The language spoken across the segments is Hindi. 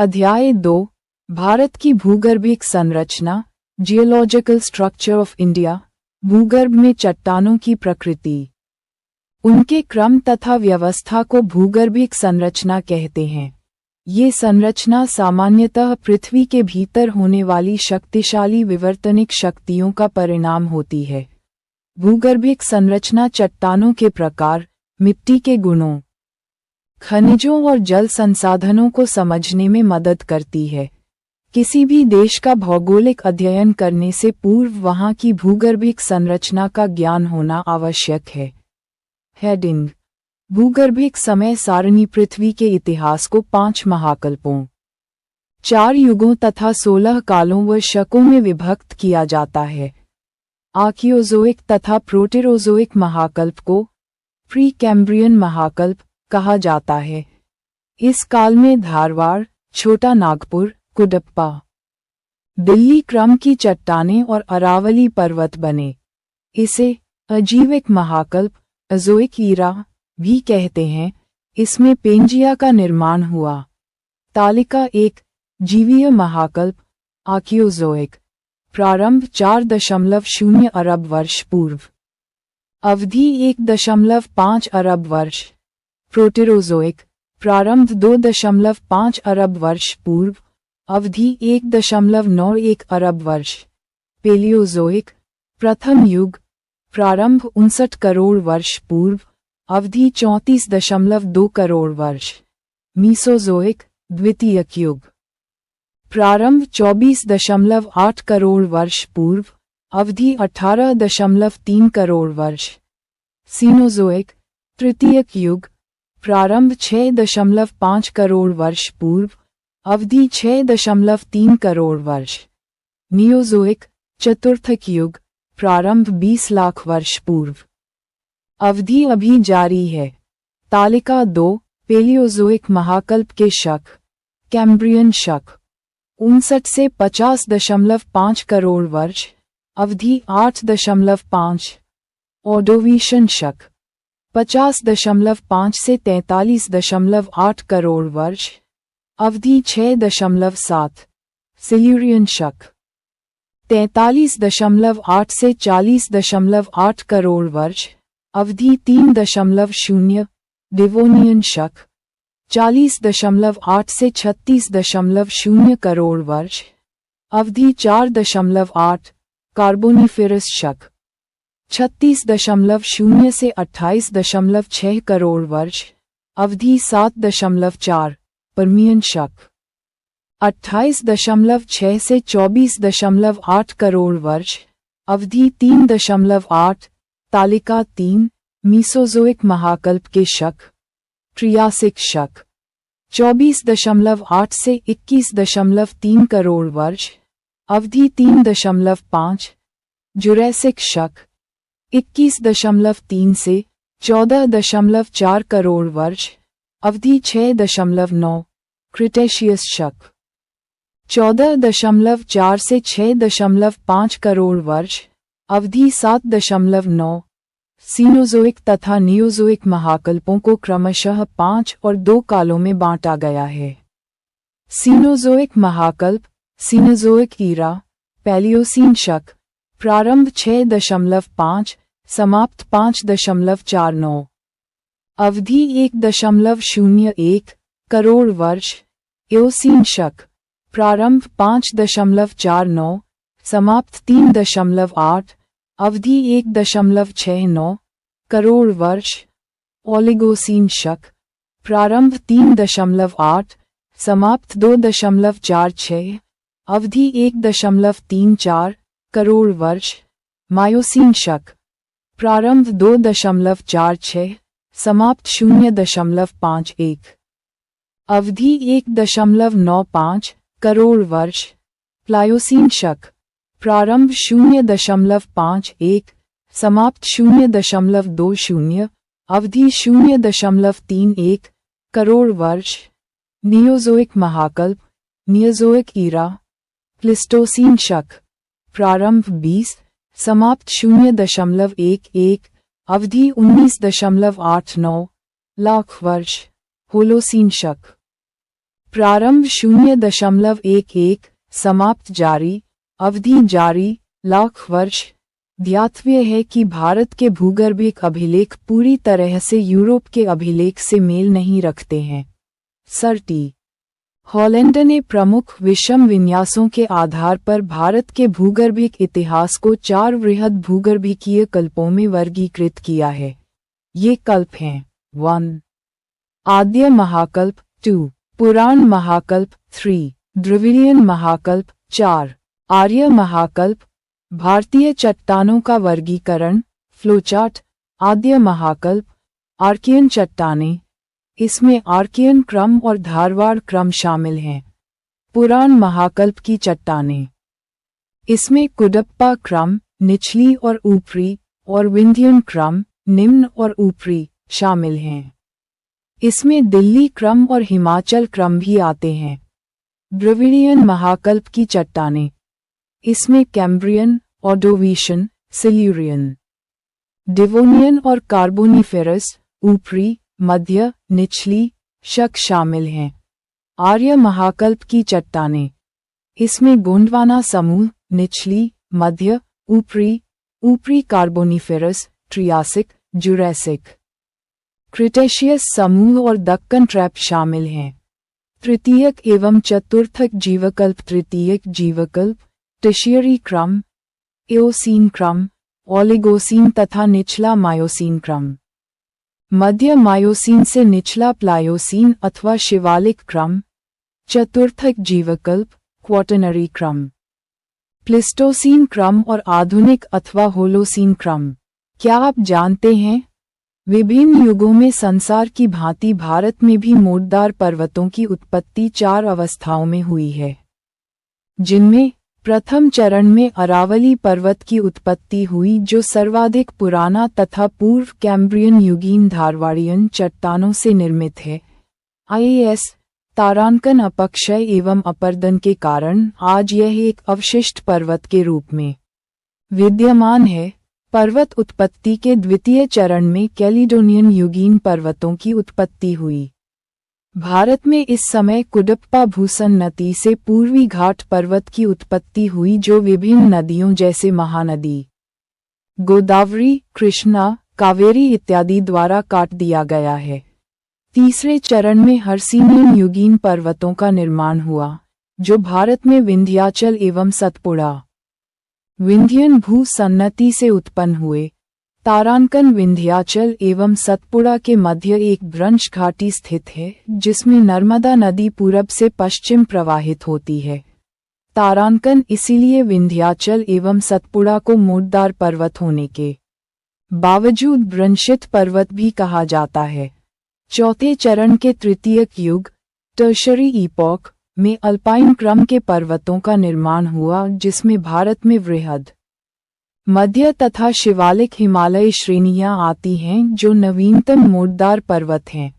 अध्याय 2 भारत की भूगर्भिक संरचना, जियोलॉजिकल स्ट्रक्चर ऑफ इंडिया। भूगर्भ में चट्टानों की प्रकृति, उनके क्रम तथा व्यवस्था को भूगर्भिक संरचना कहते हैं। ये संरचना सामान्यतः पृथ्वी के भीतर होने वाली शक्तिशाली विवर्तनिक शक्तियों का परिणाम होती है। भूगर्भिक संरचना चट्टानों के प्रकार, मिट्टी के गुणों, खनिजों और जल संसाधनों को समझने में मदद करती है। किसी भी देश का भौगोलिक अध्ययन करने से पूर्व वहां की भूगर्भिक संरचना का ज्ञान होना आवश्यक है। हेडिंग: भूगर्भिक समय सारणी पृथ्वी के इतिहास को 5 महाकल्पों, 4 युगों तथा 16 कालों व शकों में विभक्त किया जाता है। आर्कियोजोइक तथा प्रोटेरोजोइक महाकल्प को प्री कैम्ब्रियन महाकल्प कहा जाता है। इस काल में धारवाड़, छोटा नागपुर, कुडप्पा, दिल्ली क्रम की चट्टानें और अरावली पर्वत बने। इसे अजीविक महाकल्प, अजोइक ईरा भी कहते हैं। इसमें पेंजिया का निर्माण हुआ। तालिका 1: जीवीय महाकल्प, आर्कियोजोइक। प्रारंभ 4.0 अरब वर्ष पूर्व, अवधि 1.5 अरब वर्ष। प्रोटेरोजोइक। प्रारंभ 2.5 अरब वर्ष पूर्व, अवधि 1.91 अरब वर्ष। पेलियोजोइक। प्रथम युग। प्रारंभ 59 करोड़ वर्ष पूर्व, अवधि 34.2 करोड़ वर्ष। मीसोजोइक। द्वितीयक युग। प्रारंभ 24.8 करोड़ वर्ष पूर्व, अवधि 18.3 करोड़ वर्ष। सीनोजोइक। तृतीयक युग। प्रारंभ 6.5 करोड़ वर्ष पूर्व, अवधि 6.3 करोड़ वर्ष। नियोजोइक। चतुर्थक युग। प्रारंभ 20 लाख वर्ष पूर्व, अवधि अभी जारी है। तालिका 2: पेलियोजोइक महाकल्प के शक। कैम्ब्रियन शक 59 से 50.5 करोड़ वर्ष, अवधि 8.5। ऑर्डोविशियन शक 50.5 से 43.8 करोड़ वर्ष, अवधि 6.7। सिल्यूरियन शक 43.8 से 40.8 करोड़ वर्ष, अवधि 3.0। डिवोनियन शक 40.8 से 36.0 करोड़ वर्ष, अवधि 4.8। कार्बोनिफेरस शक 36.0 से 28.6 करोड़ वर्ष, अवधि 7.4। पर्मियन शक 28.6 से 24.8 करोड़ वर्ष, अवधि 3.8। तालिका 3: मीसोजोइक महाकल्प के शक। ट्रियासिक शक 24.8 से 21.3 करोड़ वर्ष, अवधि 3.5। जुरैसिक शक 21.3 से 14.4 करोड़ वर्ष, अवधि 6.9। क्रिटेशियस शक 14.4 से 6.5 करोड़ वर्ष, अवधि 7.9। सीनोजोइक तथा नियोजोइक महाकल्पों को क्रमशः 5 और 2 कालों में बांटा गया है। सीनोजोइक महाकल्प, सीनोजोइक ईरा। पैलियोसीन शक। प्रारंभ 6.5, समाप्त 5.49, अवधि 1.01 करोड़ वर्ष। एओसीन शक। प्रारंभ 5.49, समाप्त 3.8, अवधि 1.69 करोड़ वर्ष। ओलिगोसीन शक। प्रारंभ 3.8, समाप्त 2.46, अवधि 1.34 करोड़ वर्ष। मायोसीन शक। प्रारंभ 2.46, समाप्त 0.51, अवधि 1.95 करोड़ वर्ष। प्लायोसीन शक। प्रारंभ 0.51, समाप्त 0.20, अवधि 0.31 करोड़ वर्ष। नियोजोइक महाकल्प, नियोजोइक ईरा। प्लिस्टोसीन शक। प्रारंभ 20, समाप्त 0.11, अवधि 19.89 लाख वर्ष। होलोसीन शक। प्रारंभ 0.11, समाप्त जारी, अवधि जारी, लाख वर्ष। ध्यातव्य है कि भारत के भूगर्भिक अभिलेख पूरी तरह से यूरोप के अभिलेख से मेल नहीं रखते हैं। सर टी हॉलैंड ने प्रमुख विषम विन्यासों के आधार पर भारत के भूगर्भिक इतिहास को 4 वृहद भूगर्भिकीय कल्पों में वर्गीकृत किया है। ये कल्प हैं 1. आद्य महाकल्प 2. पुराण महाकल्प 3. द्रविड़ियन महाकल्प 4. आर्य महाकल्प। भारतीय चट्टानों का वर्गीकरण, फ्लोचार्ट। आद्य महाकल्प, आर्कियन चट्टानें, इसमें आर्कियन क्रम और धारवाड़ क्रम शामिल हैं। पुराण महाकल्प की चट्टानें, इसमें कुडप्पा क्रम, निचली और ऊपरी, और विंध्यन क्रम, निम्न और ऊपरी, शामिल हैं। इसमें दिल्ली क्रम और हिमाचल क्रम भी आते हैं। द्रविड़ियन महाकल्प की चट्टानें, इसमें कैम्ब्रियन, ऑर्डोविशियन, सिल्यूरियन, डिवोनियन और कार्बोनिफेरस, ऊपरी, मध्य, निचली, शक शामिल हैं। आर्य महाकल्प की चट्टानें, इसमें गोंडवाना समूह, निचली, मध्य, ऊपरी कार्बोनिफेरस, ट्रियासिक, जुरैसिक, क्रिटेशियस समूह और दक्कन ट्रैप शामिल हैं। तृतीयक एवं चतुर्थक जीवकल्प, तृतीयक जीवकल्प, टर्शियरी क्रम, एओसीन क्रम, ओलिगोसीन तथा निचला मायोसीन क्रम। मध्य मायोसीन से निचला प्लायोसीन अथवा शिवालिक क्रम। चतुर्थक जीवकल्प, क्वाटरनरी क्रम, प्लिस्टोसीन क्रम और आधुनिक अथवा होलोसीन क्रम। क्या आप जानते हैं, विभिन्न युगों में संसार की भांति भारत में भी मोटदार पर्वतों की उत्पत्ति 4 अवस्थाओं में हुई है, जिनमें प्रथम चरण में अरावली पर्वत की उत्पत्ति हुई, जो सर्वाधिक पुराना तथा पूर्व कैम्ब्रियन युगीन धारवाड़ियन चट्टानों से निर्मित है। IAS तारांकन अपक्षय एवं अपर्दन के कारण आज यह एक अवशिष्ट पर्वत के रूप में विद्यमान है। पर्वत उत्पत्ति के द्वितीय चरण में कैलिडोनियन युगीन पर्वतों की उत्पत्ति हुई। भारत में इस समय कुडप्पा भूसन्नति से पूर्वी घाट पर्वत की उत्पत्ति हुई, जो विभिन्न नदियों जैसे महानदी गोदावरी, कृष्णा, कावेरी इत्यादि द्वारा काट दिया गया है। तीसरे चरण में हर्सिनियन युगीन पर्वतों का निर्माण हुआ, जो भारत में विंध्याचल एवं सतपुड़ा विंध्यन भूसन्नति से उत्पन्न हुए। तारांकन विंध्याचल एवं सतपुड़ा के मध्य एक ब्रंश घाटी स्थित है, जिसमें नर्मदा नदी पूरब से पश्चिम प्रवाहित होती है। तारांकन इसीलिए विंध्याचल एवं सतपुड़ा को मोटदार पर्वत होने के बावजूद ब्रंशित पर्वत भी कहा जाता है। चौथे चरण के तृतीयक युग, टर्शरी ईपॉक, में अल्पाइन क्रम के पर्वतों का निर्माण हुआ, जिसमें भारत में वृहद, मध्य तथा शिवालिक हिमालय श्रेणियां आती हैं, जो नवीनतम मोटदार पर्वत हैं।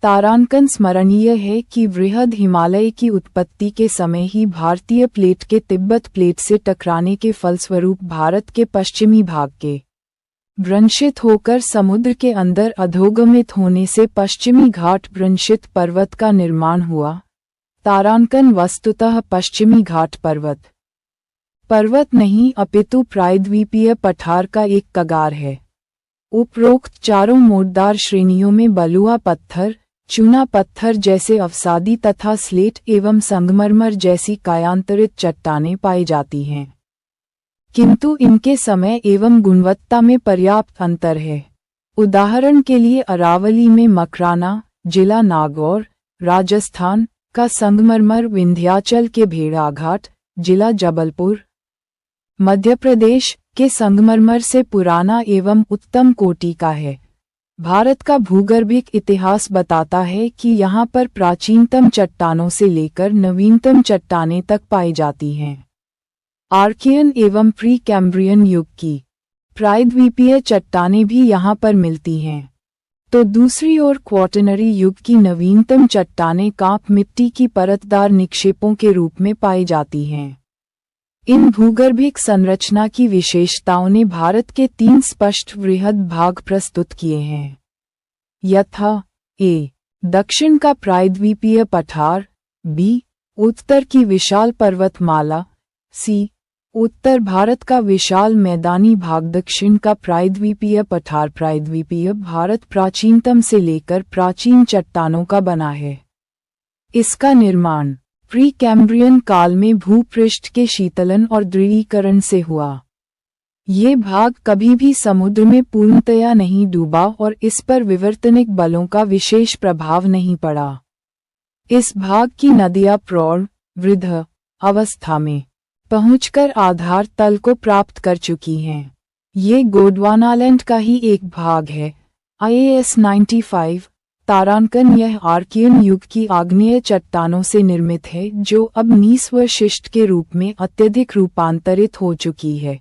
तारांकन स्मरणीय है कि वृहद हिमालय की उत्पत्ति के समय ही भारतीय प्लेट के तिब्बत प्लेट से टकराने के फलस्वरूप भारत के पश्चिमी भाग के ब्रंशित होकर समुद्र के अंदर अधोगमित होने से पश्चिमी घाट ब्रंशित पर्वत का निर्माण हुआ। तारांकन वस्तुतः पश्चिमी घाट पर्वत नहीं अपितु प्रायद्वीपीय पठार का एक कगार है। उपरोक्त चारों मोटदार श्रेणियों में बलुआ पत्थर, चूना पत्थर जैसे अवसादी तथा स्लेट एवं संगमरमर जैसी कायांतरित चट्टानें पाई जाती हैं, किंतु इनके समय एवं गुणवत्ता में पर्याप्त अंतर है। उदाहरण के लिए अरावली में मकराना, जिला नागौर, राजस्थान का संगमरमर विंध्याचल के भेड़ाघाट, जिला जबलपुर, मध्य प्रदेश के संगमरमर से पुराना एवं उत्तम कोटि का है। भारत का भूगर्भिक इतिहास बताता है कि यहाँ पर प्राचीनतम चट्टानों से लेकर नवीनतम चट्टानें तक पाई जाती हैं। आर्कियन एवं प्री कैम्ब्रियन युग की प्रायद्वीपीय चट्टानें भी यहाँ पर मिलती हैं, तो दूसरी ओर क्वाटरनरी युग की नवीनतम चट्टानें कांप मिट्टी की परतदार निक्षेपों के रूप में पाई जाती हैं। इन भूगर्भिक संरचना की विशेषताओं ने भारत के 3 स्पष्ट वृहद भाग प्रस्तुत किए हैं, यथा दक्षिण का प्रायद्वीपीय पठार, बी. उत्तर की विशाल पर्वतमाला. सी. उत्तर भारत का विशाल मैदानी भाग. दक्षिण का प्रायद्वीपीय पठार. प्रायद्वीपीय भारत प्राचीनतम से लेकर प्राचीन चट्टानों का बना है। इसका निर्माण प्री कैम्ब्रियन काल में भूपृष्ठ के शीतलन और दृढ़ीकरण से हुआ। ये भाग कभी भी समुद्र में पूर्णतया नहीं डूबा और इस पर विवर्तनिक बलों का विशेष प्रभाव नहीं पड़ा। इस भाग की नदियां प्रौढ़ वृद्ध अवस्था में पहुंचकर आधार तल को प्राप्त कर चुकी हैं। ये गोंडवानालैंड का ही एक भाग है। IAS 95 तारांकन. यह आर्कियन युग की आग्नेय चट्टानों से निर्मित है जो अब नीस व शिष्ट के रूप में अत्यधिक रूपांतरित हो चुकी है।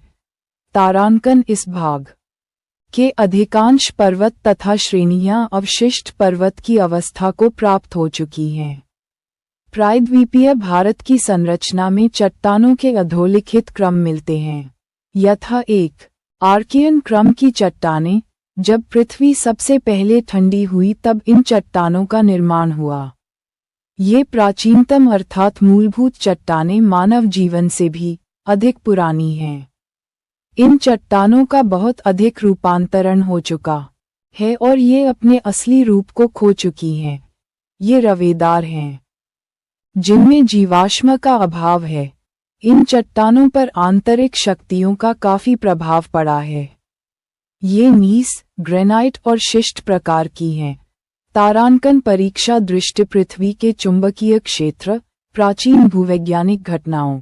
तारांकन. इस भाग के अधिकांश पर्वत तथा श्रेणियां अवशिष्ट पर्वत की अवस्था को प्राप्त हो चुकी हैं। प्रायद्वीपीय भारत की संरचना में चट्टानों के अधोलिखित क्रम मिलते हैं। यथा 1. आर्कियन क्रम की चट्टानें. जब पृथ्वी सबसे पहले ठंडी हुई तब इन चट्टानों का निर्माण हुआ। ये प्राचीनतम अर्थात मूलभूत चट्टानें मानव जीवन से भी अधिक पुरानी हैं। इन चट्टानों का बहुत अधिक रूपांतरण हो चुका है और ये अपने असली रूप को खो चुकी हैं। ये रवेदार हैं जिनमें जीवाश्म का अभाव है। इन चट्टानों पर आंतरिक शक्तियों का काफी प्रभाव पड़ा है। ये नीस, ग्रेनाइट और शिष्ट प्रकार की हैं। तारांकन परीक्षा दृष्टि पृथ्वी के चुंबकीय क्षेत्र, प्राचीन भूवैज्ञानिक घटनाओं,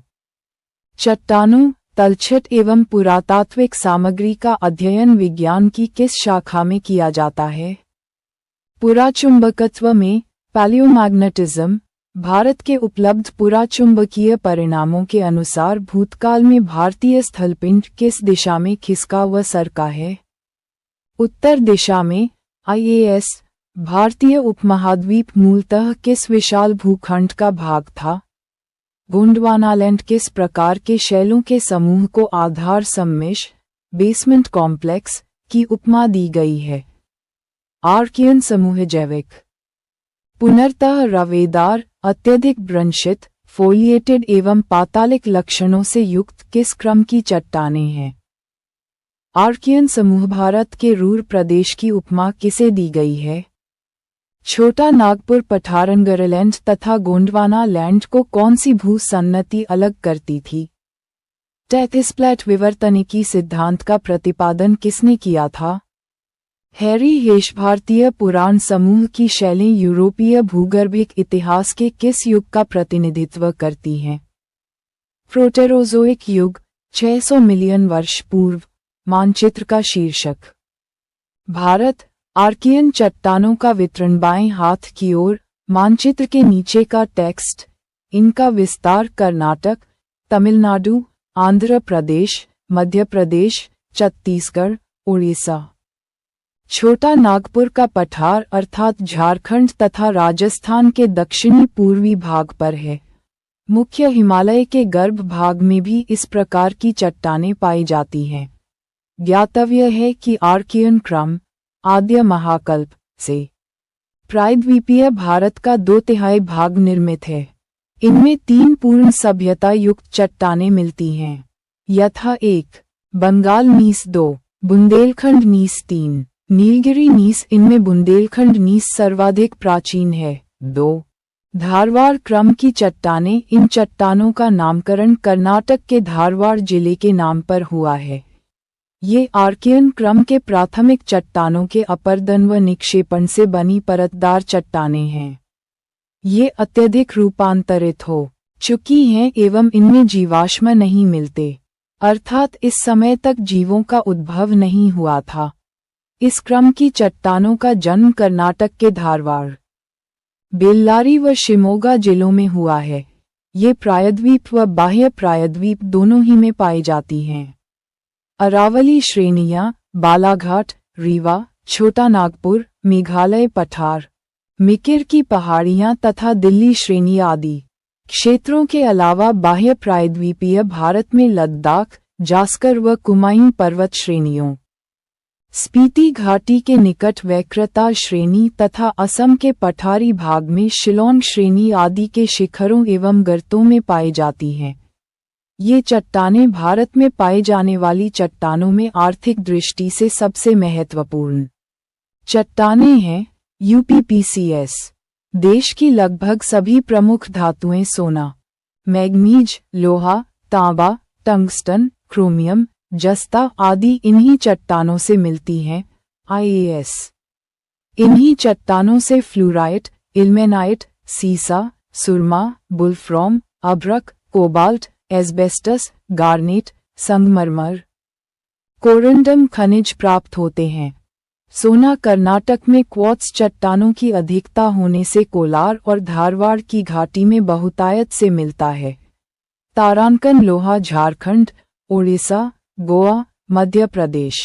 चट्टानों, तलछट एवं पुरातात्विक सामग्री का अध्ययन विज्ञान की किस शाखा में किया जाता है? पुराचुंबकत्व में। पैलियोमैग्नेटिज्म. भारत के उपलब्ध पुराचुंबकीय परिणामों के अनुसार भूतकाल में भारतीय स्थलपिंड किस दिशा में खिसका व सरका है? उत्तर दिशा में। IAS भारतीय उपमहाद्वीप मूलतः किस विशाल भूखंड का भाग था? गोंडवानालैंड. किस प्रकार के शैलों के समूह को आधार सम्मिश्र बेसमेंट कॉम्प्लेक्स की उपमा दी गई है? आर्कियन समूह. जैविक पुनर्तः रवेदार, अत्यधिक ब्रंशित, फोलिएटेड एवं पातालिक लक्षणों से युक्त किस क्रम की चट्टानें हैं? आर्कियन समूह. भारत के रूर प्रदेश की उपमा किसे दी गई है? छोटा नागपुर पठार. अंगरलैंड तथा गोंडवाना लैंड को कौन सी भू सन्नति अलग करती थी? टेथिसप्लैट. विवर्तनिकी सिद्धांत का प्रतिपादन किसने किया था? हैरी हेश. भारतीय पुराण समूह की शैलें यूरोपीय भूगर्भिक इतिहास के किस युग का प्रतिनिधित्व करती हैं? प्रोटेरोजोइक युग. 600 मिलियन वर्ष पूर्व. मानचित्र का शीर्षक. भारत. आर्कियन चट्टानों का वितरण. बाएं हाथ की ओर मानचित्र के नीचे का टेक्स्ट. इनका विस्तार कर्नाटक, तमिलनाडु, आंध्र प्रदेश, मध्य प्रदेश, छत्तीसगढ़, उड़ीसा। छोटा नागपुर का पठार अर्थात झारखंड तथा राजस्थान के दक्षिणी पूर्वी भाग पर है। मुख्य हिमालय के गर्भ भाग में भी इस प्रकार की चट्टानें पाई जाती हैं। ज्ञातव्य है कि आर्कियन क्रम आद्य महाकल्प से प्रायद्वीपीय भारत का 2/3 भाग निर्मित है। इनमें 3 पूर्ण सभ्यता युक्त चट्टानें मिलती हैं, यथा 1. बंगाल नीस, 2. बुंदेलखंड नीस, 3. नीलगिरी नीस। इनमें बुंदेलखंड नीस सर्वाधिक प्राचीन है। 2. धारवाड़ क्रम की चट्टानें। इन चट्टानों का नामकरण कर्नाटक के धारवाड़ जिले के नाम पर हुआ है। ये आर्कियन क्रम के प्राथमिक चट्टानों के अपरदन व निक्षेपण से बनी परतदार चट्टानें हैं। ये अत्यधिक रूपांतरित हो चुकी हैं एवं इनमें जीवाश्म नहीं मिलते, अर्थात इस समय तक जीवों का उद्भव नहीं हुआ था। इस क्रम की चट्टानों का जन्म कर्नाटक के धारवाड़, बेल्लारी व शिमोगा जिलों में हुआ है। ये प्रायद्वीप व बाह्य प्रायद्वीप दोनों ही में पाई जाती हैं। अरावली श्रेणियां, बालाघाट, रीवा, छोटा नागपुर, मेघालय पठार, मिकिर की पहाड़ियां तथा दिल्ली श्रेणी आदि क्षेत्रों के अलावा बाह्य प्रायद्वीपीय भारत में लद्दाख, जास्कर व कुमायूं पर्वत श्रेणियों स्पीति घाटी के निकट वक्रता श्रेणी तथा असम के पठारी भाग में शिलोंग श्रेणी आदि के शिखरों एवं गर्तों में पाई जाती हैं। ये चट्टानें भारत में पाई जाने वाली चट्टानों में आर्थिक दृष्टि से सबसे महत्वपूर्ण चट्टानें हैं। यूपीपीसीएस देश की लगभग सभी प्रमुख धातुएं सोना, मैग्नीज, लोहा, तांबा, टंगस्टन, क्रोमियम, जस्ता आदि इन्हीं चट्टानों से मिलती हैं। आईएएस इन्हीं चट्टानों से फ्लूराइट, इल्मेनाइट, सीसा, सुरमा, बुल्फ्रॉम, अभ्रक, कोबाल्ट, एस्बेस्टस, गार्नेट, संगमरमर, कोरंडम खनिज प्राप्त होते हैं। सोना कर्नाटक में क्वार्ट्ज चट्टानों की अधिकता होने से कोलार और धारवाड़ की घाटी में बहुतायत से मिलता है। तारांकन लोहा झारखंड, ओडिशा, गोवा, मध्य प्रदेश,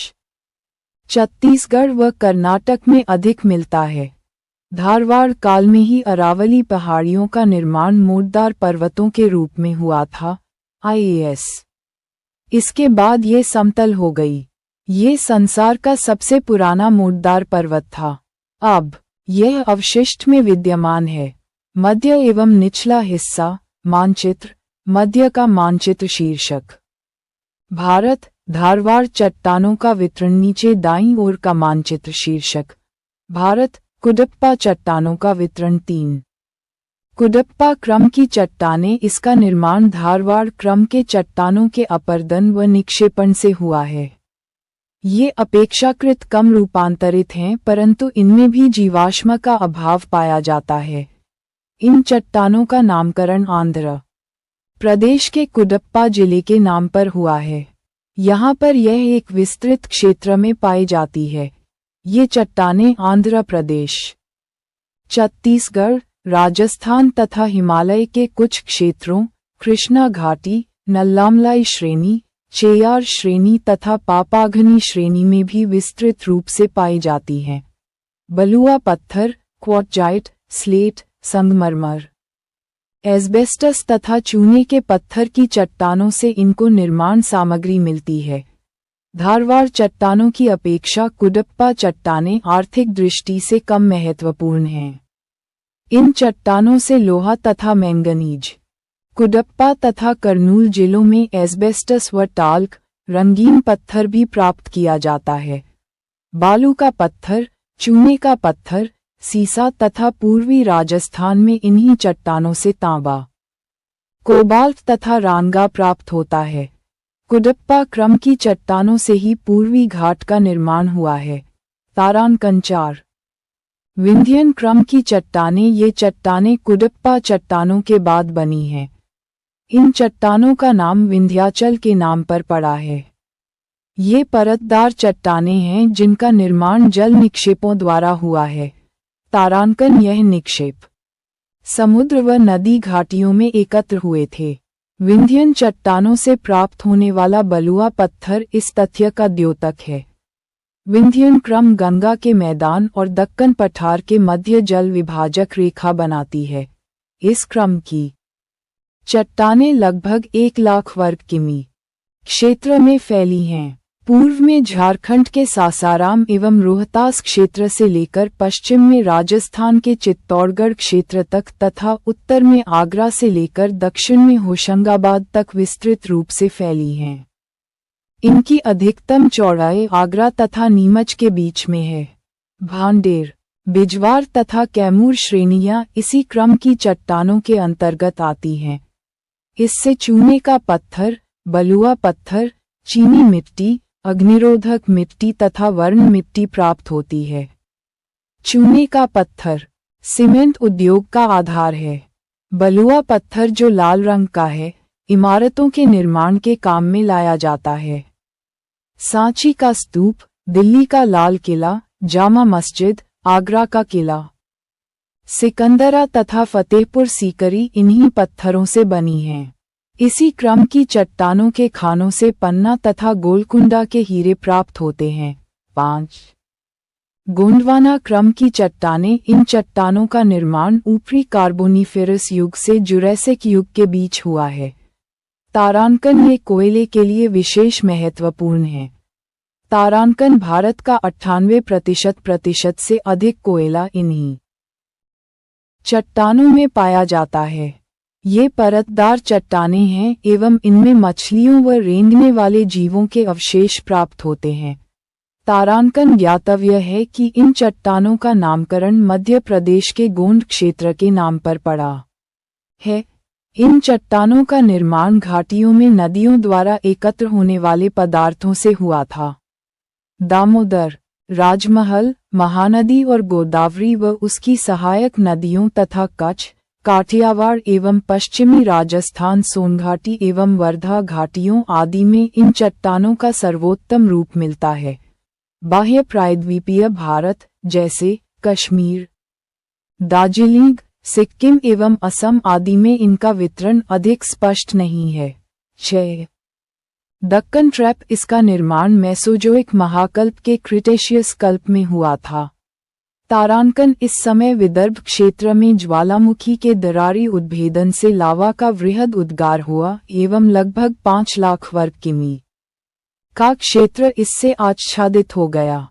छत्तीसगढ़ व कर्नाटक में अधिक मिलता है। धारवाड़ काल में ही अरावली पहाड़ियों का निर्माण मोड़दार पर्वतों के रूप में हुआ था। आईएएस इसके बाद ये समतल हो गई। ये संसार का सबसे पुराना मोड़दार पर्वत था। अब यह अवशिष्ट में विद्यमान है। मध्य एवं निचला हिस्सा मानचित्र, मध्य का मानचित्र शीर्षक भारत, धारवाड़ चट्टानों का वितरण नीचे दाईं ओर का मानचित्र शीर्षक भारत, कुडप्पा चट्टानों का वितरण 3। कुडप्पा क्रम की चट्टानें। इसका निर्माण धारवाड़ क्रम के चट्टानों के अपर्दन व निक्षेपण से हुआ है। ये अपेक्षाकृत कम रूपांतरित हैं, परंतु इनमें भी जीवाश्म का अभाव पाया जाता है। इन चट्टानों का नामकरण आंध्र प्रदेश के कुडप्पा जिले के नाम पर हुआ है। यहाँ पर यह एक विस्तृत क्षेत्र में पाई जाती है। ये चट्टानें आंध्र प्रदेश, छत्तीसगढ़, राजस्थान तथा हिमालय के कुछ क्षेत्रों, कृष्णा घाटी, नल्लामलाई श्रेणी, चेयार श्रेणी तथा पापाघनी श्रेणी में भी विस्तृत रूप से पाई जाती हैं। बलुआ पत्थर, क्वार्टजाइट, स्लेट, संगमरमर, एस्बेस्टस तथा चूने के पत्थर की चट्टानों से इनको निर्माण सामग्री मिलती है। धारवाड़ चट्टानों की अपेक्षा कुडप्पा चट्टानें आर्थिक दृष्टि से कम महत्वपूर्ण हैं। इन चट्टानों से लोहा तथा मैंगनीज, कुडप्पा तथा कर्नूल जिलों में एस्बेस्टस व टाल्क, रंगीन पत्थर भी प्राप्त किया जाता है। बालू का पत्थर, चूने का पत्थर, सीसा तथा पूर्वी राजस्थान में इन्हीं चट्टानों से तांबा, कोबाल्ट तथा रांगा प्राप्त होता है। कुडप्पा क्रम की चट्टानों से ही पूर्वी घाट का निर्माण हुआ है। तारांकन 4 विंध्यन क्रम की चट्टानें। ये चट्टानें कुडप्पा चट्टानों के बाद बनी हैं। इन चट्टानों का नाम विंध्याचल के नाम पर पड़ा है। ये परतदार चट्टानें हैं जिनका निर्माण जल निक्षेपों द्वारा हुआ है। तारांकन यह निक्षेप समुद्र व नदी घाटियों में एकत्र हुए थे। विंध्यन चट्टानों से प्राप्त होने वाला बलुआ पत्थर इस तथ्य का द्योतक है। विंध्यन क्रम गंगा के मैदान और दक्कन पठार के मध्य जल विभाजक रेखा बनाती है। इस क्रम की चट्टानें लगभग 1 लाख वर्ग किमी क्षेत्र में फैली हैं। पूर्व में झारखंड के सासाराम एवं रोहतास क्षेत्र से लेकर पश्चिम में राजस्थान के चित्तौड़गढ़ क्षेत्र तक तथा उत्तर में आगरा से लेकर दक्षिण में होशंगाबाद तक विस्तृत रूप से फैली हैं। इनकी अधिकतम चौड़ाई आगरा तथा नीमच के बीच में है। भांडेर, बिजवार तथा कैमूर श्रेणियां इसी क्रम की चट्टानों के अंतर्गत आती हैं। इससे चूने का पत्थर, बलुआ पत्थर, चीनी मिट्टी, अग्निरोधक मिट्टी तथा वर्ण मिट्टी प्राप्त होती है। चूने का पत्थर सीमेंट उद्योग का आधार है। बलुआ पत्थर जो लाल रंग का है, इमारतों के निर्माण के काम में लाया जाता है। सांची का स्तूप, दिल्ली का लाल किला, जामा मस्जिद, आगरा का किला, सिकंदरा तथा फतेहपुर सीकरी इन्हीं पत्थरों से बनी हैं। इसी क्रम की चट्टानों के खानों से पन्ना तथा गोलकुंडा के हीरे प्राप्त होते हैं। 5 गोंडवाना क्रम की चट्टानें। इन चट्टानों का निर्माण ऊपरी कार्बोनिफेरस युग से जुरैसिक युग के बीच हुआ है। तारांकन ये कोयले के लिए विशेष महत्वपूर्ण है। तारांकन भारत का 98% से अधिक कोयला इन्हीं चट्टानों में पाया जाता है। ये परतदार चट्टानें हैं एवं इनमें मछलियों व रेंगने वाले जीवों के अवशेष प्राप्त होते हैं। तारांकन ज्ञातव्य है कि इन चट्टानों का नामकरण मध्य प्रदेश के गोंड क्षेत्र के नाम पर पड़ा है। इन चट्टानों का निर्माण घाटियों में नदियों द्वारा एकत्र होने वाले पदार्थों से हुआ था। दामोदर, राजमहल, महानदी और गोदावरी व उसकी सहायक नदियों तथा कच्छ, काठियावाड़ एवं पश्चिमी राजस्थान सोनघाटी एवं वर्धा घाटियों आदि में इन चट्टानों का सर्वोत्तम रूप मिलता है। बाह्य प्रायद्वीपीय भारत जैसे कश्मीर, दार्जिलिंग, सिक्किम एवं असम आदि में इनका वितरण अधिक स्पष्ट नहीं है। 6. दक्कन ट्रैप। इसका निर्माण मेसोजोइक महाकल्प के क्रिटेशियस कल्प में हुआ था। तारांकन इस समय विदर्भ क्षेत्र में ज्वालामुखी के दरारी उद्भेदन से लावा का वृहद उद्गार हुआ एवं लगभग 5 लाख वर्ग किमी का क्षेत्र इससे आच्छादित हो गया।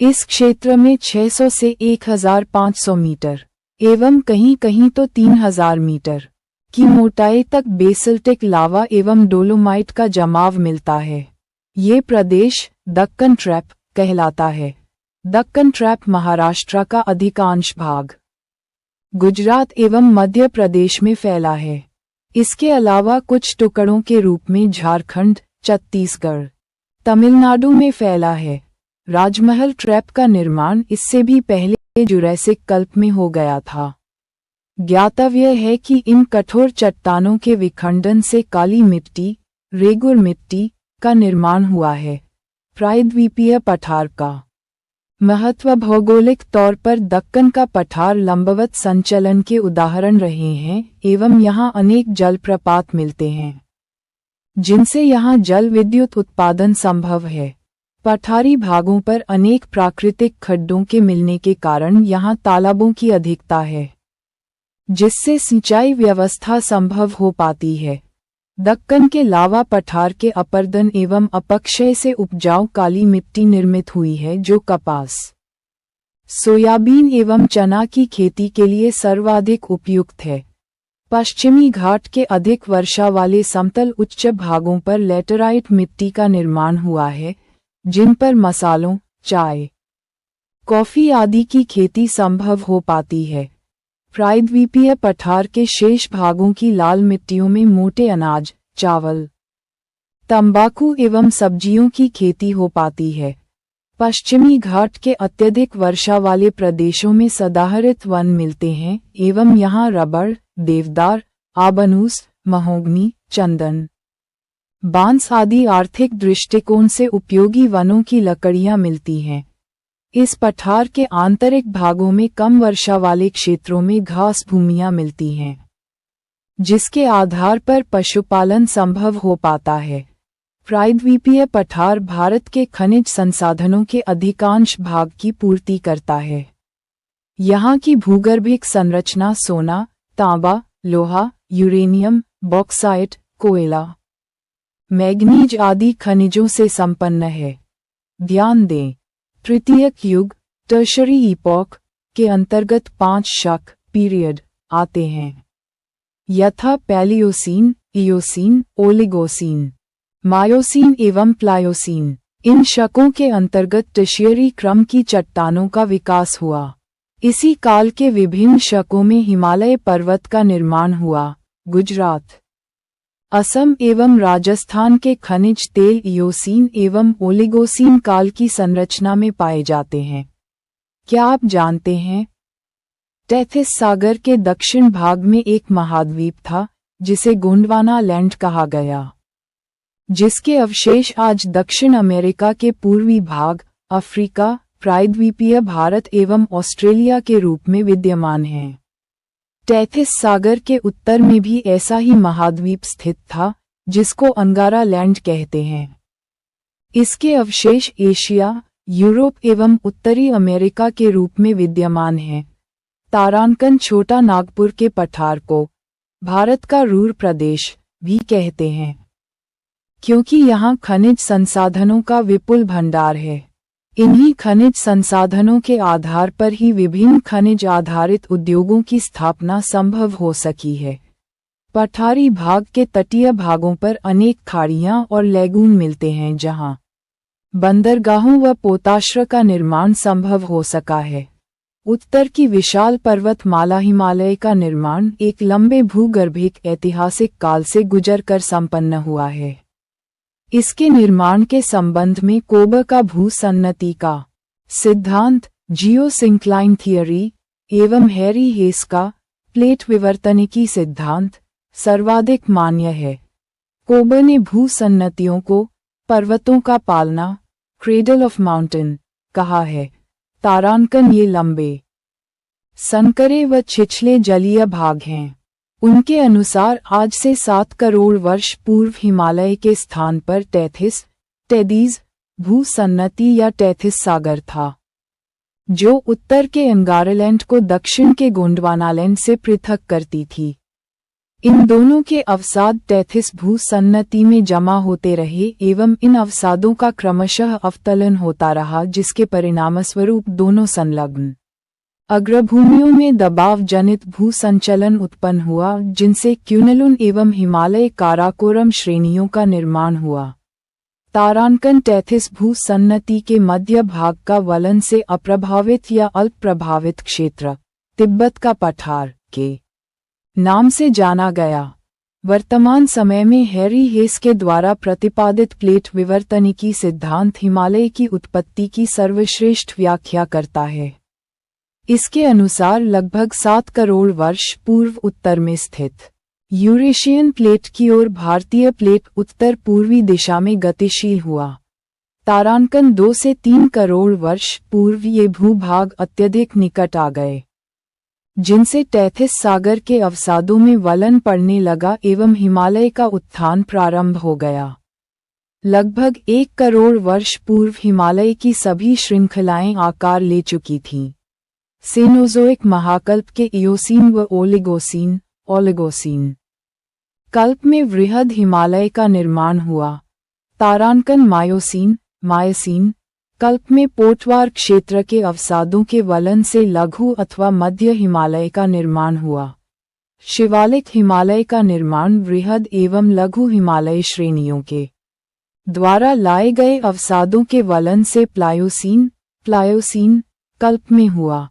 इस क्षेत्र में 600 से 1500 मीटर एवं कहीं कहीं तो 3000 मीटर की मोटाई तक बेसल्टिक लावा एवं डोलोमाइट का जमाव मिलता है। ये प्रदेश दक्कन ट्रैप कहलाता है। दक्कन ट्रैप महाराष्ट्र का अधिकांश भाग, गुजरात एवं मध्य प्रदेश में फैला है। इसके अलावा कुछ टुकड़ों के रूप में झारखंड, छत्तीसगढ़, तमिलनाडु में फैला है। राजमहल ट्रैप का निर्माण इससे भी पहले जुरैसिक कल्प में हो गया था। ज्ञातव्य है कि इन कठोर चट्टानों के विखंडन से काली मिट्टी, रेगुर मिट्टी का निर्माण हुआ है। प्रायद्वीपीय पठार का महत्व। भौगोलिक तौर पर दक्कन का पठार लंबवत संचलन के उदाहरण रहे हैं एवं यहाँ अनेक जलप्रपात मिलते हैं जिनसे यहाँ जल विद्युत उत्पादन संभव है। पठारी भागों पर अनेक प्राकृतिक खड्डों के मिलने के कारण यहाँ तालाबों की अधिकता है जिससे सिंचाई व्यवस्था संभव हो पाती है। दक्कन के लावा पठार के अपर्दन एवं अपक्षय से उपजाऊ काली मिट्टी निर्मित हुई है जो कपास, सोयाबीन एवं चना की खेती के लिए सर्वाधिक उपयुक्त है। पश्चिमी घाट के अधिक वर्षा वाले समतल उच्च भागों पर लेटराइट मिट्टी का निर्माण हुआ है जिन पर मसालों, चाय, कॉफी आदि की खेती संभव हो पाती है। प्रायद्वीपीय पठार के शेष भागों की लाल मिट्टियों में मोटे अनाज, चावल, तंबाकू एवं सब्जियों की खेती हो पाती है। पश्चिमी घाट के अत्यधिक वर्षा वाले प्रदेशों में सदाहरित वन मिलते हैं एवं यहाँ रबड़, देवदार, आबनूस, महोगनी, चंदन, बांस आदि आर्थिक दृष्टिकोण से उपयोगी वनों की लकड़ियां मिलती हैं। इस पठार के आंतरिक भागों में कम वर्षा वाले क्षेत्रों में घास भूमियां मिलती हैं जिसके आधार पर पशुपालन संभव हो पाता है। प्रायद्वीपीय पठार भारत के खनिज संसाधनों के अधिकांश भाग की पूर्ति करता है। यहाँ की भूगर्भिक संरचना सोना, तांबा, लोहा, यूरेनियम, बॉक्साइट, कोयला, मैग्नीज आदि खनिजों से संपन्न है। ध्यान दें, तृतीयक युग टर्शरी इपॉक के अंतर्गत 5 शक पीरियड आते हैं यथा पैलियोसीन, इयोसीन, ओलिगोसीन, मायोसीन एवं प्लायोसीन। इन शकों के अंतर्गत टर्शियरी क्रम की चट्टानों का विकास हुआ। इसी काल के विभिन्न शकों में हिमालय पर्वत का निर्माण हुआ। गुजरात, असम एवं राजस्थान के खनिज तेल इयोसीन एवं ओलिगोसीन काल की संरचना में पाए जाते हैं। क्या आप जानते हैं? टेथिस सागर के दक्षिण भाग में एक महाद्वीप था जिसे गोंडवाना लैंड कहा गया, जिसके अवशेष आज दक्षिण अमेरिका के पूर्वी भाग, अफ्रीका, प्रायद्वीपीय भारत एवं ऑस्ट्रेलिया के रूप में विद्यमान हैं। टेथिस सागर के उत्तर में भी ऐसा ही महाद्वीप स्थित था जिसको अंगारा लैंड कहते हैं। इसके अवशेष एशिया, यूरोप एवं उत्तरी अमेरिका के रूप में विद्यमान हैं। तारांकन छोटा नागपुर के पठार को भारत का रूर प्रदेश भी कहते हैं। क्योंकि यहाँ खनिज संसाधनों का विपुल भंडार है। इन्हीं खनिज संसाधनों के आधार पर ही विभिन्न खनिज आधारित उद्योगों की स्थापना संभव हो सकी है। पठारी भाग के तटीय भागों पर अनेक खाड़ियाँ और लैगून मिलते हैं जहाँ बंदरगाहों व पोताश्र का निर्माण संभव हो सका है। उत्तर की विशाल पर्वतमाला हिमालय का निर्माण एक लंबे भूगर्भिक ऐतिहासिक काल से गुजरकर संपन्न हुआ है। इसके निर्माण के संबंध में कोबर का भूसन्नति का सिद्धांत, जियोसिंक्लाइन थियरी एवं हैरी हेस का प्लेट विवर्तनिकी सिद्धांत सर्वाधिक मान्य है। कोबर ने भूसन्नतियों को पर्वतों का पालना, क्रेडल ऑफ माउंटेन, कहा है। तारांकन ये लंबे, संकरे व छिछले जलीय भाग हैं। उनके अनुसार आज से 7 करोड़ वर्ष पूर्व हिमालय के स्थान पर टेथीज भूसन्नति या टेथिस सागर था, जो उत्तर के अंगारलैंड को दक्षिण के गोंडवानालैंड से पृथक करती थी। इन दोनों के अवसाद टेथिस भूसन्नति में जमा होते रहे एवं इन अवसादों का क्रमशः अवतलन होता रहा, जिसके परिणामस्वरूप दोनों संलग्न अग्रभूमियों में दबाव जनित भूसंचलन उत्पन्न हुआ, जिनसे क्यूनलुन एवं हिमालय काराकोरम श्रेणियों का निर्माण हुआ। तारांकन टेथिस भूसन्नति के मध्य भाग का वलन से अप्रभावित या अल्प प्रभावित क्षेत्र तिब्बत का पठार के नाम से जाना गया। वर्तमान समय में हैरी हेस के द्वारा प्रतिपादित प्लेट विवर्तनिकी सिद्धांत हिमालय की उत्पत्ति की सर्वश्रेष्ठ व्याख्या करता है। इसके अनुसार लगभग 7 करोड़ वर्ष पूर्व उत्तर में स्थित यूरेशियन प्लेट की ओर भारतीय प्लेट उत्तर पूर्वी दिशा में गतिशील हुआ। तारांकन 2 से 3 करोड़ वर्ष पूर्व ये भूभाग अत्यधिक निकट आ गए, जिनसे टेथिस सागर के अवसादों में वलन पड़ने लगा एवं हिमालय का उत्थान प्रारंभ हो गया। लगभग 1 करोड़ वर्ष पूर्व हिमालय की सभी श्रृंखलाएं आकार ले चुकी थीं। सेनोज़ोइक महाकल्प के इयोसीन व ओलिगोसीन कल्प में वृहद हिमालय का निर्माण हुआ। तारांकन मायोसीन कल्प में पोटवार क्षेत्र के अवसादों के वलन से लघु अथवा मध्य हिमालय का निर्माण हुआ। शिवालिक हिमालय का निर्माण वृहद एवं लघु हिमालय श्रेणियों के द्वारा लाए गए अवसादों के वलन से प्लायोसीन कल्प में हुआ।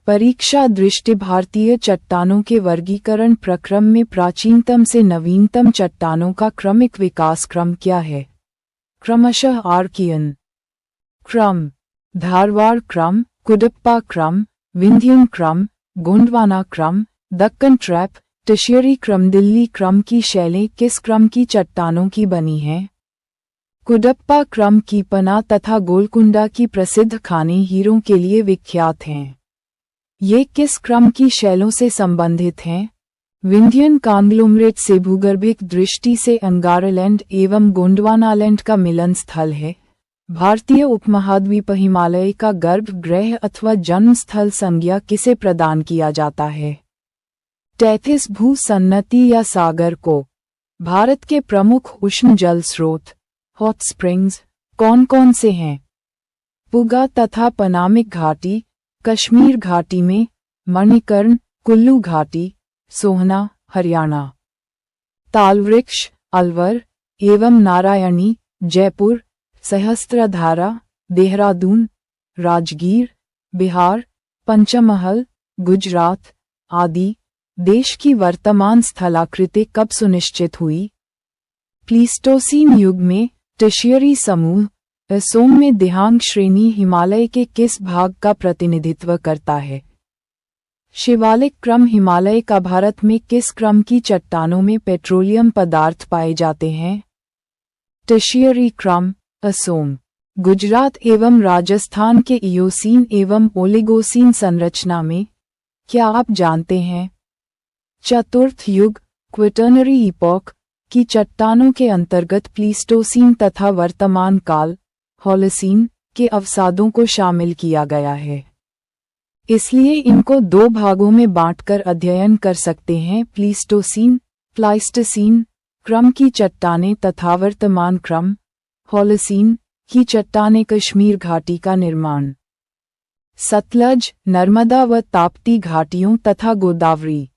परीक्षा दृष्टि भारतीय चट्टानों के वर्गीकरण प्रक्रम में प्राचीनतम से नवीनतम चट्टानों का क्रमिक विकास क्रम क्या है? क्रमशः आर्कियन क्रम, धारवाड़ क्रम, कुडप्पा क्रम, विंध्यन क्रम, गोंडवाना क्रम, दक्कन ट्रैप, टर्शियरी क्रम। दिल्ली क्रम की शैलें किस क्रम की चट्टानों की बनी हैं? कुडप्पा क्रम की पना तथा गोलकुंडा की प्रसिद्ध खानें हीरों के लिए विख्यात हैं। ये किस क्रम की शैलों से संबंधित हैं? विंध्यन कांग्लोमरेट से भूगर्भिक दृष्टि से अंगारलैंड एवं गोंडवानालैंड का मिलन स्थल है। भारतीय उपमहाद्वीप हिमालय का गर्भगृह अथवा जन्म स्थल संज्ञा किसे प्रदान किया जाता है? टेथिस भूसन्नति या सागर को। भारत के प्रमुख उष्ण जल स्रोत हॉट स्प्रिंग्स कौन कौन से हैं? पुगा तथा पनामिक घाटी, कश्मीर घाटी में, मणिकर्ण, कुल्लू घाटी, सोहना, हरियाणा। तालवृक्ष अलवर एवं नारायणी, जयपुर, सहस्त्रधारा, देहरादून, राजगीर, बिहार, पंचमहल, गुजरात आदि। देश की वर्तमान स्थलाकृति कब सुनिश्चित हुई? प्लीस्टोसीन युग में। टर्शियरी समूह असोम में दिहांग श्रेणी हिमालय के किस भाग का प्रतिनिधित्व करता है? शिवालिक क्रम हिमालय का भारत में किस क्रम की चट्टानों में पेट्रोलियम पदार्थ पाए जाते हैं? टर्शियरी क्रम असोम, गुजरात एवं राजस्थान के इयोसीन एवं ओलिगोसीन संरचना में। क्या आप जानते हैं? चतुर्थ युग क्विटर्नरी इपॉक की चट्टानों के अंतर्गत प्लीस्टोसीन तथा वर्तमान काल होलोसीन के अवसादों को शामिल किया गया है। इसलिए इनको 2 भागों में बांटकर अध्ययन कर सकते हैं, प्लीस्टोसीन, क्रम की चट्टानें तथा वर्तमान क्रम होलोसीन की चट्टानें कश्मीर घाटी का निर्माण। सतलज, नर्मदा व ताप्ती घाटियों तथा गोदावरी,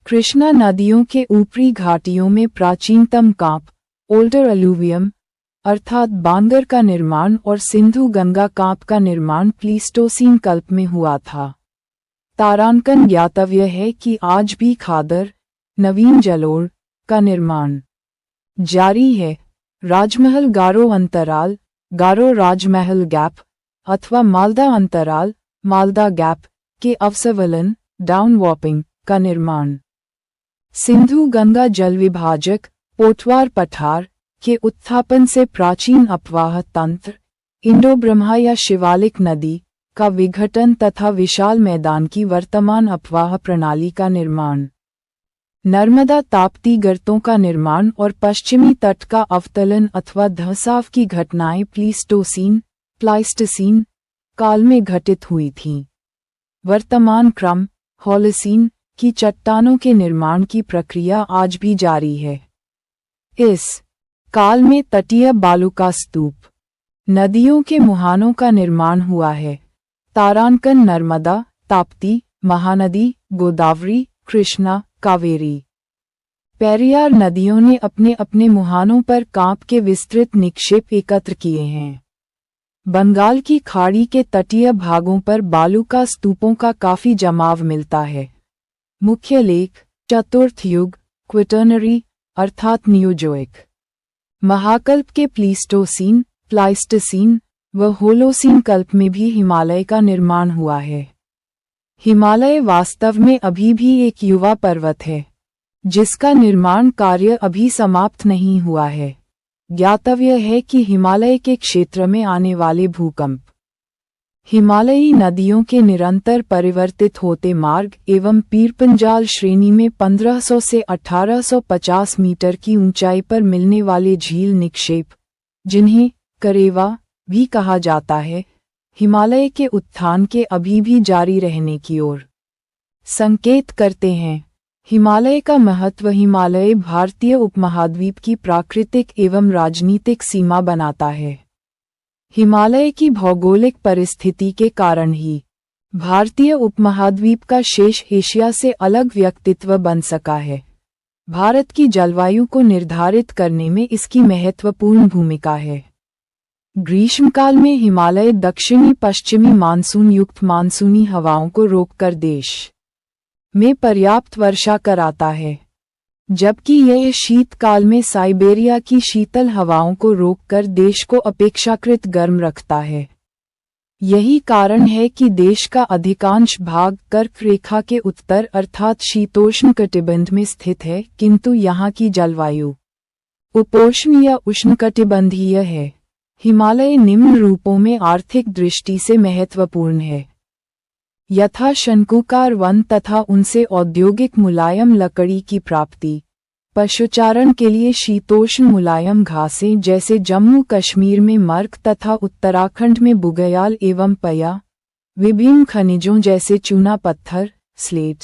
कृष्णा नदियों के ऊपरी घाटियों में प्राचीनतम कांप ओल्डर अलूवियम अर्थात बांगर का निर्माण और सिंधु गंगा कांप का निर्माण प्लीस्टोसीन कल्प में हुआ था। तारांकन ज्ञातव्य है कि आज भी खादर नवीन जलोढ़ का निर्माण जारी है। राजमहल गारो अंतराल गारो राजमहल गैप अथवा मालदा अंतराल मालदा गैप के अवसवलन डाउन वॉपिंग का निर्माण। सिंधु गंगा जल विभाजक पोटवार पठार के उत्थापन से प्राचीन अपवाह तंत्र इंडो ब्रह्मा या शिवालिक नदी का विघटन तथा विशाल मैदान की वर्तमान अपवाह प्रणाली का निर्माण। नर्मदा ताप्ती गर्तों का निर्माण और पश्चिमी तट का अवतलन अथवा धंसाव की घटनाएं प्लाइस्टोसीन काल में घटित हुई थीं। वर्तमान क्रम होलोसीन की चट्टानों के निर्माण की प्रक्रिया आज भी जारी है। इस काल में तटीय बालू का स्तूप नदियों के मुहानों का निर्माण हुआ है। तारांकन नर्मदा, ताप्ती, महानदी, गोदावरी, कृष्णा, कावेरी, पेरियार नदियों ने अपने अपने मुहानों पर कांप के विस्तृत निक्षेप एकत्र किए हैं। बंगाल की खाड़ी के तटीय भागों पर बालू का स्तूपों का काफी जमाव मिलता है। मुख्य लेख चतुर्थ युग क्विटर्नरी अर्थात नियोजोइक महाकल्प के प्लाइस्टोसीन व होलोसीन कल्प में भी हिमालय का निर्माण हुआ है। हिमालय वास्तव में अभी भी एक युवा पर्वत है, जिसका निर्माण कार्य अभी समाप्त नहीं हुआ है। ज्ञातव्य है कि हिमालय के क्षेत्र में आने वाले भूकंप हिमालयी नदियों के निरंतर परिवर्तित होते मार्ग एवं पीरपंजाल श्रेणी में 1500 से 1850 मीटर की ऊंचाई पर मिलने वाले झील निक्षेप, जिन्हें करेवा भी कहा जाता है, हिमालय के उत्थान के अभी भी जारी रहने की ओर संकेत करते हैं। हिमालय का महत्व हिमालय भारतीय उपमहाद्वीप की प्राकृतिक एवं राजनीतिक सीमा बनाता है। हिमालय की भौगोलिक परिस्थिति के कारण ही भारतीय उपमहाद्वीप का शेष एशिया से अलग व्यक्तित्व बन सका है। भारत की जलवायु को निर्धारित करने में इसकी महत्वपूर्ण भूमिका है। ग्रीष्मकाल में हिमालय दक्षिणी पश्चिमी मानसून युक्त मानसूनी हवाओं को रोककर देश में पर्याप्त वर्षा कराता है, जबकि यह शीतकाल में साइबेरिया की शीतल हवाओं को रोककर देश को अपेक्षाकृत गर्म रखता है। यही कारण है कि देश का अधिकांश भाग कर्क रेखा के उत्तर अर्थात शीतोष्ण कटिबंध में स्थित है, किंतु यहाँ की जलवायु उपोष्ण या उष्णकटिबंधीय है। हिमालय निम्न रूपों में आर्थिक दृष्टि से महत्वपूर्ण है, यथा शंकुकार वन तथा उनसे औद्योगिक मुलायम लकड़ी की प्राप्ति, पशुचारण के लिए शीतोष्ण मुलायम घासें जैसे जम्मू कश्मीर में मर्क तथा उत्तराखंड में बुगयाल एवं पया, विभिन्न खनिजों जैसे चूना पत्थर, स्लेट,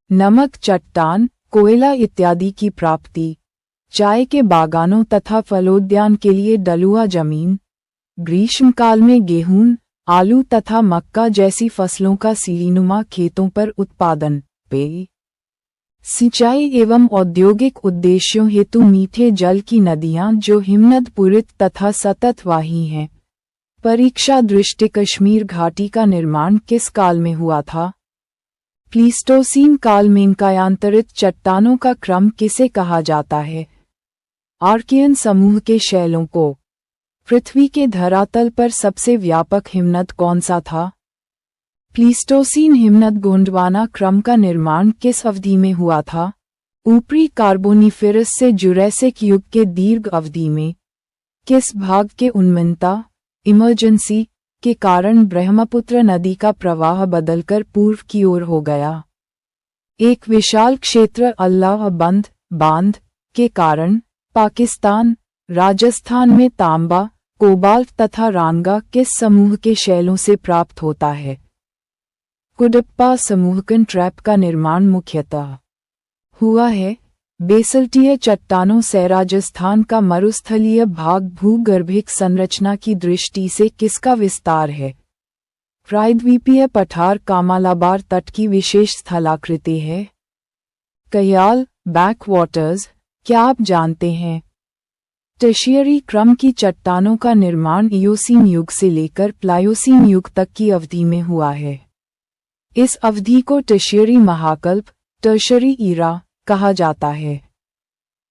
नमक चट्टान, कोयला इत्यादि की प्राप्ति, चाय के बागानों तथा फलोद्यान के लिए डलुआ जमीन, ग्रीष्मकाल में गेहूं, आलू तथा मक्का जैसी फसलों का सीढ़ीनुमा खेतों पर उत्पादन, पेय, सिंचाई एवं औद्योगिक उद्देश्यों हेतु मीठे जल की नदियां जो हिमनद पूरित तथा सतत वाही हैं। परीक्षा दृष्टि कश्मीर घाटी का निर्माण किस काल में हुआ था? प्लीस्टोसीन काल में कायांतरित चट्टानों का क्रम किसे कहा जाता है? आर्कियन समूह के शैलों को पृथ्वी के धरातल पर सबसे व्यापक हिमनद कौन सा था? प्लीस्टोसीन हिमनद गोंडवाना क्रम का निर्माण किस अवधि में हुआ था? ऊपरी कार्बोनिफेरस से जुरैसिक युग के दीर्घ अवधि में। किस भाग के उन्मन्नता इमरजेंसी के कारण ब्रह्मपुत्र नदी का प्रवाह बदलकर पूर्व की ओर हो गया? एक विशाल क्षेत्र अल्लाह बांध के कारण पाकिस्तान, राजस्थान में तांबा, कोबाल्ट तथा रांगा किस समूह के शैलों से प्राप्त होता है? कुडप्पा समूह ट्रैप का निर्माण मुख्यतः हुआ है। बेसल्टीय चट्टानों से राजस्थान का मरुस्थलीय भाग भूगर्भिक संरचना की दृष्टि से किसका विस्तार है? प्रायद्वीपीय पठार कामालाबार तट की विशेष स्थलाकृति है। कयाल बैकवाटर्स, क्या आप जानते हैं? टर्शियरी क्रम की चट्टानों का निर्माण इयोसीन युग से लेकर प्लायोसीन युग तक की अवधि में हुआ है। इस अवधि को टर्शियरी महाकल्प, टर्शरी ईरा कहा जाता है।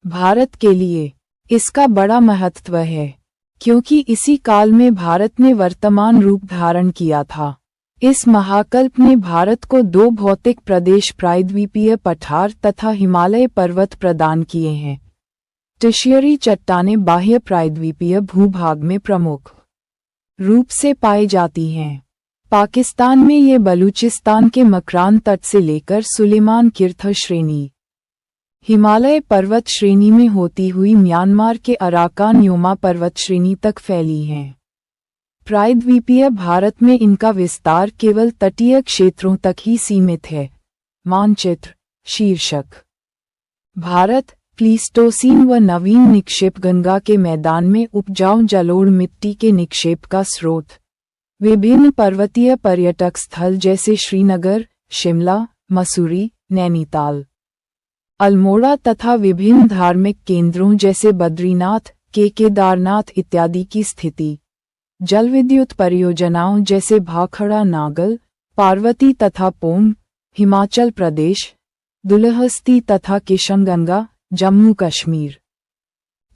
भारत के लिए इसका बड़ा महत्व है, क्योंकि इसी काल में भारत ने वर्तमान रूप धारण किया था। इस महाकल्प ने भारत को दो भौतिक प्रदेश प्रायद्वीपीय पठार तथा हिमालय पर्वत प्रदान किए हैं। टर्शियरी चट्टानें बाह्य प्रायद्वीपीय भूभाग में प्रमुख रूप से पाई जाती हैं। पाकिस्तान में ये बलूचिस्तान के मकरान तट से लेकर सुलेमान तीर्थ श्रेणी, हिमालय पर्वत श्रेणी में होती हुई म्यांमार के अराकान योमा पर्वत श्रेणी तक फैली हैं। प्रायद्वीपीय भारत में इनका विस्तार केवल तटीय क्षेत्रों तक ही सीमित है। मानचित्र शीर्षक: भारत प्लीस्टोसीन व नवीन निक्षेप। गंगा के मैदान में उपजाऊ जलोढ़ मिट्टी के निक्षेप का स्रोत। विभिन्न पर्वतीय पर्यटक स्थल जैसे श्रीनगर, शिमला, मसूरी, नैनीताल, अल्मोड़ा तथा विभिन्न धार्मिक केंद्रों जैसे बद्रीनाथ, केदारनाथ इत्यादि की स्थिति। जलविद्युत परियोजनाओं जैसे भाखड़ा नागल, पार्वती तथा पोंग, हिमाचल प्रदेश, दुलहस्ती तथा किशनगंगा, जम्मू कश्मीर।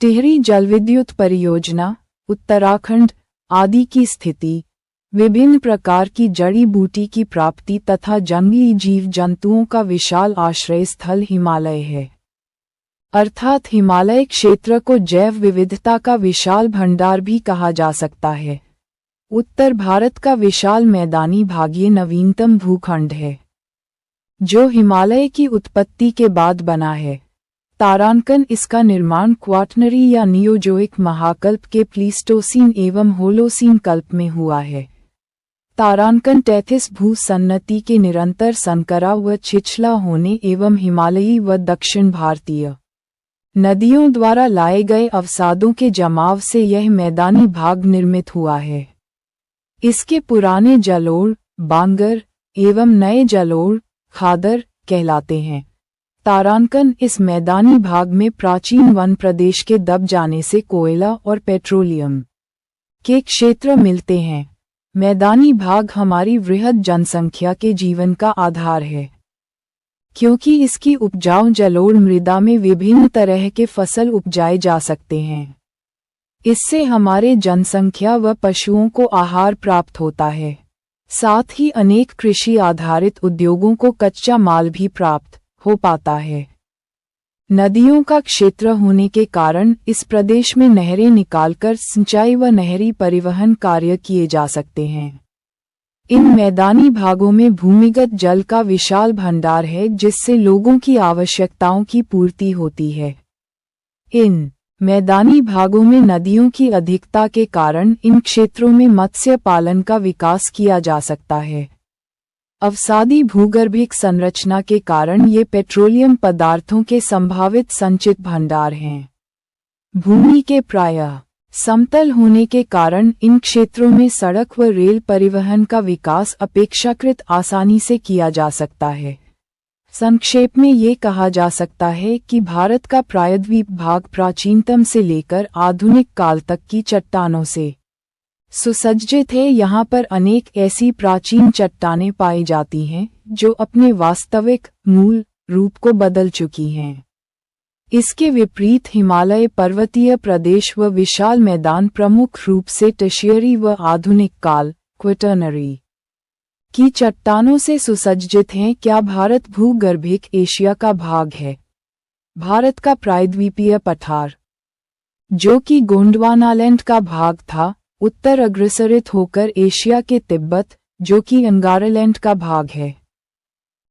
टिहरी जलविद्युत परियोजना, उत्तराखंड आदि की स्थिति। विभिन्न प्रकार की जड़ी बूटी की प्राप्ति तथा जंगली जीव जंतुओं का विशाल आश्रय स्थल हिमालय है। अर्थात हिमालय क्षेत्र को जैव विविधता का विशाल भंडार भी कहा जा सकता है। उत्तर भारत का विशाल मैदानी भाग ये नवीनतम भूखंड है, जो हिमालय की उत्पत्ति के बाद बना है। तारांकन इसका निर्माण क्वाटरनरी या नियोजोइक महाकल्प के प्लीस्टोसीन एवं होलोसीन कल्प में हुआ है। तारांकन टैथिस भू-सन्नति के निरंतर संकरा व छिछला होने एवं हिमालयी व दक्षिण भारतीय नदियों द्वारा लाए गए अवसादों के जमाव से यह मैदानी भाग निर्मित हुआ है। इसके पुराने जलोढ़ बांगर एवं नए जलोढ़ खादर कहलाते हैं। तारांकन इस मैदानी भाग में प्राचीन वन प्रदेश के दब जाने से कोयला और पेट्रोलियम के क्षेत्र मिलते हैं। मैदानी भाग हमारी वृहद जनसंख्या के जीवन का आधार है, क्योंकि इसकी उपजाऊ जलोढ़ मृदा में विभिन्न तरह के फसल उपजाए जा सकते हैं। इससे हमारे जनसंख्या व पशुओं को आहार प्राप्त होता है। साथ ही अनेक कृषि आधारित उद्योगों को कच्चा माल भी प्राप्त हो पाता है। नदियों का क्षेत्र होने के कारण इस प्रदेश में नहरें निकालकर सिंचाई व नहरी परिवहन कार्य किए जा सकते हैं। इन मैदानी भागों में भूमिगत जल का विशाल भंडार है, जिससे लोगों की आवश्यकताओं की पूर्ति होती है। इन मैदानी भागों में नदियों की अधिकता के कारण इन क्षेत्रों में मत्स्य पालन का विकास किया जा सकता है। अवसादी भूगर्भिक संरचना के कारण ये पेट्रोलियम पदार्थों के संभावित संचित भंडार हैं। भूमि के प्रायः समतल होने के कारण इन क्षेत्रों में सड़क व रेल परिवहन का विकास अपेक्षाकृत आसानी से किया जा सकता है। संक्षेप में ये कहा जा सकता है कि भारत का प्रायद्वीप भाग प्राचीनतम से लेकर आधुनिक काल तक की चट्टानों से सुसज्जित है। यहाँ पर अनेक ऐसी प्राचीन चट्टानें पाई जाती हैं जो अपने वास्तविक मूल रूप को बदल चुकी हैं। इसके विपरीत हिमालय पर्वतीय प्रदेश व विशाल मैदान प्रमुख रूप से टर्शियरी व आधुनिक काल क्वाटरनरी की चट्टानों से सुसज्जित हैं। क्या भारत भूगर्भिक एशिया का भाग है? भारत का प्रायद्वीपीय पठार, जो कि गोंडवानालैंड का भाग था, उत्तर अग्रसरित होकर एशिया के तिब्बत, जो कि अंगारालैंड का भाग है,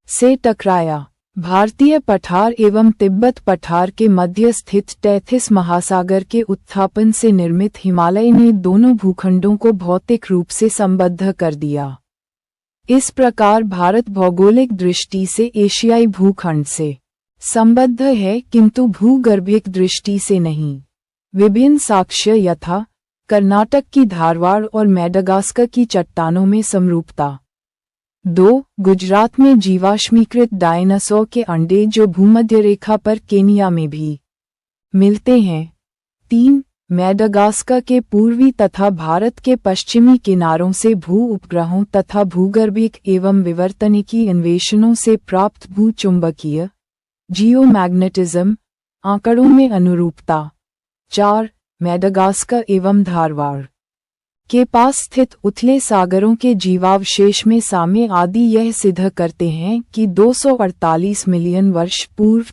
से टकराया। भारतीय पठार एवं तिब्बत पठार के मध्य स्थित टैथिस महासागर के उत्थापन से निर्मित हिमालय ने दोनों भूखंडों को भौतिक रूप से संबद्ध कर दिया। इस प्रकार भारत भौगोलिक दृष्टि से एशियाई भूखंड से संबद्ध है किंतु भूगर्भिक दृष्टि से नहीं। विभिन्न साक्ष्य यथा कर्नाटक की धारवाड़ और मेडागास्कर की चट्टानों में समरूपता। 2. गुजरात में जीवाश्मीकृत डायनासोर के अंडे जो भूमध्य रेखा पर केनिया में भी मिलते हैं। 3. मेडागास्कर के पूर्वी तथा भारत के पश्चिमी किनारों से भू उपग्रहों तथा भूगर्भिक एवं विवर्तनिकी अन्वेषणों से प्राप्त भूचुंबकीय जियोमैग्नेटिज्म आंकड़ों में अनुरूपता। 4. मेडागास्कर एवं धारवाड़ के पास स्थित उथले सागरों के जीवावशेष में साम्य आदि यह सिद्ध करते हैं कि 248 मिलियन वर्ष पूर्व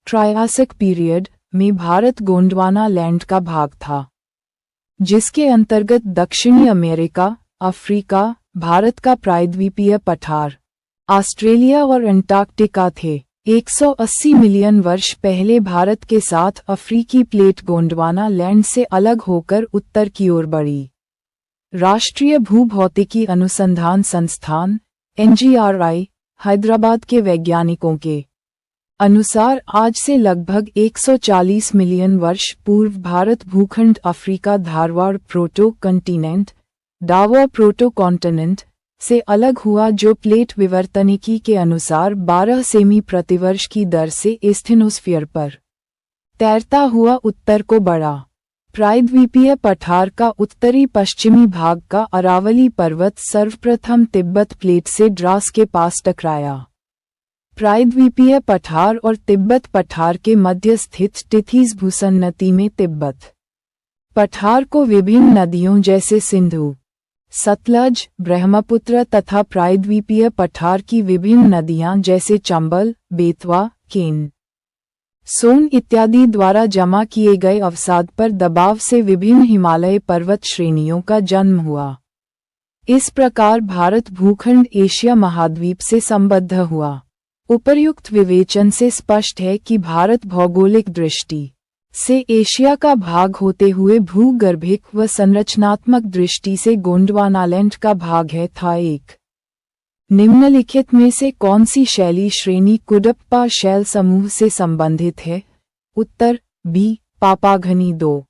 ट्रायासिक पीरियड में भारत गोंडवाना लैंड का भाग था, जिसके अंतर्गत दक्षिणी अमेरिका, अफ्रीका, भारत का प्रायद्वीपीय पठार, ऑस्ट्रेलिया और अंटार्कटिका थे। 180 मिलियन वर्ष पहले भारत के साथ अफ्रीकी प्लेट गोंडवाना लैंड से अलग होकर उत्तर की ओर बढ़ी। राष्ट्रीय भूभौतिकी अनुसंधान संस्थान NGRI, हैदराबाद के वैज्ञानिकों के अनुसार आज से लगभग 140 मिलियन वर्ष पूर्व भारत भूखंड अफ्रीका धारवाड़ प्रोटो कंटिनेंट डावा प्रोटो कॉन्टिनेंट से अलग हुआ, जो प्लेट विवर्तनिकी के अनुसार 12 सेमी प्रतिवर्ष की दर से एस्थेनोस्फीयर पर तैरता हुआ उत्तर को बढ़ा। प्रायद्वीपीय पठार का उत्तरी पश्चिमी भाग का अरावली पर्वत सर्वप्रथम तिब्बत प्लेट से द्रास के पास टकराया। प्रायद्वीपीय पठार और तिब्बत पठार के मध्य स्थित टिथीज भूसन्नति में तिब्बत पठार को विभिन्न नदियों जैसे सिंधु, सतलज, ब्रह्मपुत्र तथा प्रायद्वीपीय पठार की विभिन्न नदियां जैसे चंबल, बेतवा, केन, सोन इत्यादि द्वारा जमा किए गए अवसाद पर दबाव से विभिन्न हिमालय पर्वत श्रेणियों का जन्म हुआ। इस प्रकार भारत भूखंड एशिया महाद्वीप से संबद्ध हुआ। उपर्युक्त विवेचन से स्पष्ट है कि भारत भौगोलिक दृष्टि से एशिया का भाग होते हुए भूगर्भिक व संरचनात्मक दृष्टि से गोंडवानालैंड का भाग है था। एक निम्नलिखित में से कौन सी शैली श्रेणी कुडप्पा शैल समूह से संबंधित है? उत्तर बी पापाघनी। 2.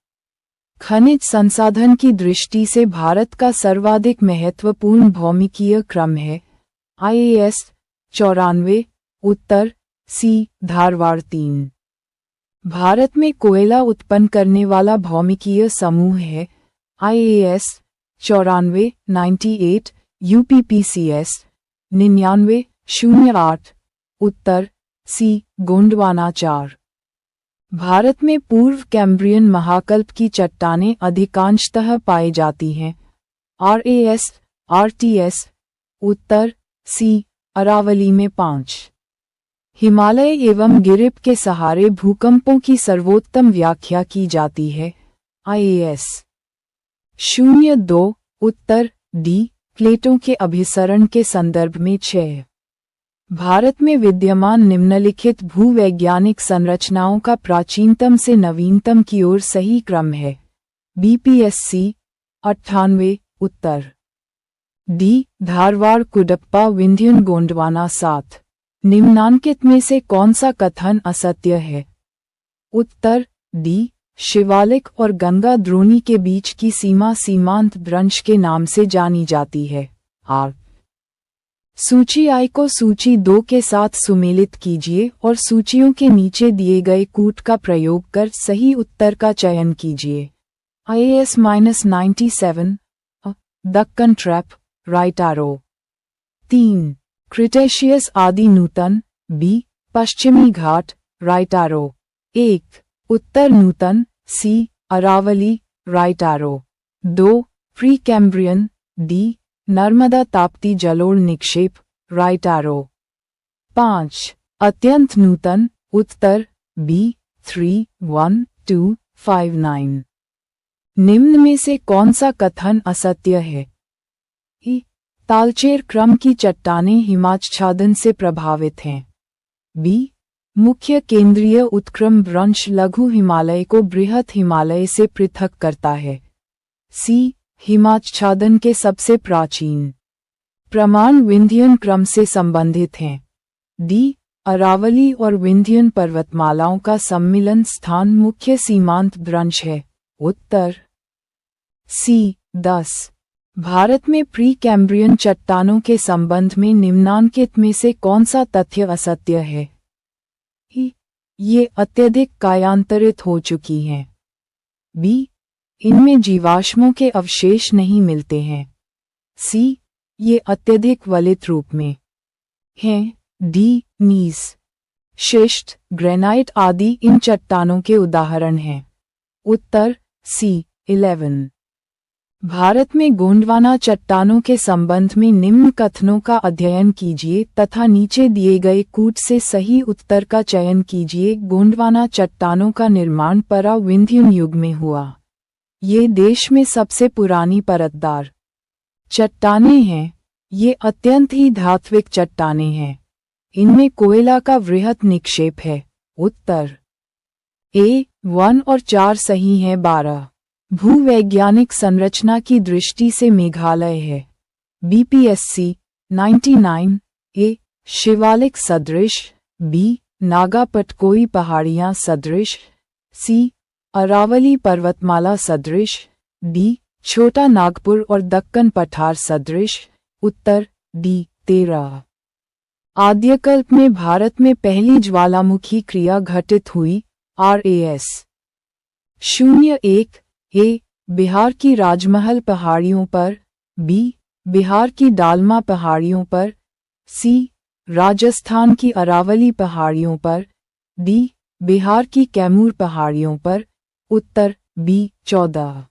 खनिज संसाधन की दृष्टि से भारत का सर्वाधिक महत्वपूर्ण भौमिकीय क्रम है IAS 94। उत्तर सी धारवाड़। 3. भारत में कोयला उत्पन्न करने वाला भौमिकीय समूह है IAS 94 98 UPPCS 9908। उत्तर सी गोंडवाना। 4. भारत में पूर्व कैम्ब्रियन महाकल्प की चट्टानें अधिकांशतः पाई जाती हैं RAS RTS। उत्तर सी अरावली में। 5. हिमालय एवं गिरिप के सहारे भूकंपों की सर्वोत्तम व्याख्या की जाती है IAS 02। उत्तर डी प्लेटों के अभिसरण के संदर्भ में। 6. भारत में विद्यमान निम्नलिखित भूवैज्ञानिक संरचनाओं का प्राचीनतम से नवीनतम की ओर सही क्रम है BPSC 98। उत्तर डी धारवाड़ कुडप्पा विंध्यन गोंडवाना। 7. निम्नांकित में से कौन सा कथन असत्य है? उत्तर डी शिवालिक और गंगा द्रोणी के बीच की सीमा सीमांत भ्रंश के नाम से जानी जाती है। आर सूची I को सूची 2 के साथ सुमेलित कीजिए और सूचियों के नीचे दिए गए कूट का प्रयोग कर सही उत्तर का चयन कीजिए। IAS -97 Deccan trap right arrow. 3. Cretaceous आदि नूतन B Pashchimi Ghat right arrow. 1. उत्तर नूतन C Aravalli right arrow. 2. Pre Cambrian D Narmada Tapti जलोढ़ निक्षेप राइट एरो। 5. अत्यंत नूतन उत्तर बी 31259। निम्न में से कौन सा कथन असत्य है? ई तालचेर क्रम की चट्टानें हिमाच्छादन से प्रभावित हैं। बी मुख्य केंद्रीय उत्क्रम भ्रंश लघु हिमालय को बृहत हिमालय से पृथक करता है। सी हिमाच्छादन के सबसे प्राचीन प्रमाण विंध्यन क्रम से संबंधित हैं। डी अरावली और विंध्यन पर्वतमालाओं का सम्मिलन स्थान मुख्य सीमांत द्रंश है। उत्तर सी 10। भारत में प्री कैम्ब्रियन चट्टानों के संबंध में निम्नांकित में से कौन सा तथ्य असत्य है? ये अत्यधिक कायांतरित हो चुकी हैं। बी, इनमें जीवाश्मों के अवशेष नहीं मिलते हैं। सी, ये अत्यधिक वलित रूप में हैं। डी, नीस, शिस्ट, ग्रेनाइट आदि इन चट्टानों के उदाहरण हैं। उत्तर सी 11। भारत में गोंडवाना चट्टानों के संबंध में निम्न कथनों का अध्ययन कीजिए तथा नीचे दिए गए कूट से सही उत्तर का चयन कीजिए। गोंडवाना चट्टानों का निर्माण परा-विंध्यन युग में हुआ। ये देश में सबसे पुरानी परतदार चट्टानें हैं। ये अत्यंत ही धात्विक चट्टानें हैं। इनमें कोयला का वृहत निक्षेप है। उत्तर ए 1 और 4 सही है। 12। भूवैज्ञानिक संरचना की दृष्टि से मेघालय है। बीपीएससी 99। ए, शिवालिक सदृश। बी, नागा पटकोई पहाड़ियां सदृश। सी, अरावली पर्वतमाला सदृश। डी, छोटा नागपुर और दक्कन पठार सदृश। उत्तर डी 13। आद्यकल्प में भारत में पहली ज्वालामुखी क्रिया घटित हुई। RAS 01। ए, बिहार की राजमहल पहाड़ियों पर। बी, बिहार की डालमा पहाड़ियों पर। सी, राजस्थान की अरावली पहाड़ियों पर। डी, बिहार की कैमूर पहाड़ियों पर। उत्तर बी 14।